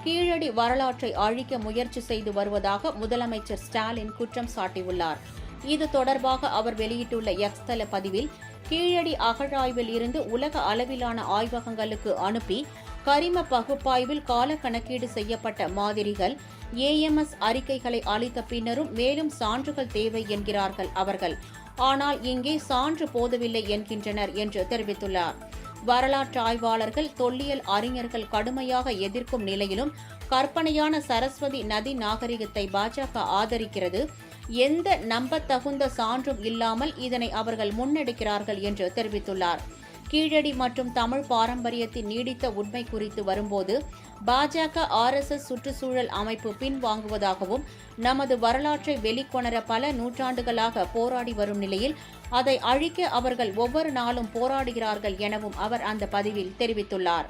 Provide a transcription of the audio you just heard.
கீழடி வரலாற்றை அழிக்க முயற்சி செய்து வருவதாக முதலமைச்சர் ஸ்டாலின் குற்றம் சாட்டியுள்ளார். இது தொடர்பாக அவர் வெளியிட்டுள்ள எக்ஸ் தள பதிவில், கீழடி அகழாய்வில் இருந்து உலக அளவிலான ஆய்வகங்களுக்கு அனுப்பி கரிம பகுப்பாய்வில் கால கணக்கீடு செய்யப்பட்ட மாதிரிகள், AMS அறிக்கைகளை அளித்த பின்னரும் மேலும் சான்றுகள் தேவை என்கிறார்கள் அவர்கள். ஆனால் இங்கே சான்று போதவில்லை என்கின்றனர் என்று தெரிவித்துள்ளார். வரலாற்று ஆய்வாளர்கள், தொல்லியல் அறிஞர்கள் கடுமையாக எதிர்க்கும் நிலையிலும் கற்பனையான சரஸ்வதி நதி நாகரிகத்தை பாஜக ஆதரிக்கிறது. எந்த நம்பத்தகுந்த சான்றும் இல்லாமல் இதனை அவர்கள் முன்னெடுக்கிறார்கள் என்று தெரிவித்துள்ளார். கீழடி மற்றும் தமிழ் பாரம்பரியத்தின் நீடித்த உண்மை குறித்து வரும்போது பாஜக, RSS சுற்றுச்சூழல் அமைப்பு பின்வாங்குவதாகவும், நமது வரலாற்றை வெளிக்கொணர பல நூற்றாண்டுகளாக போராடி வரும் நிலையில் அதை அழிக்க அவர்கள் ஒவ்வொரு நாளும் போராடுகிறார்கள் எனவும் அவர் அந்த பதிவில் தெரிவித்துள்ளார்.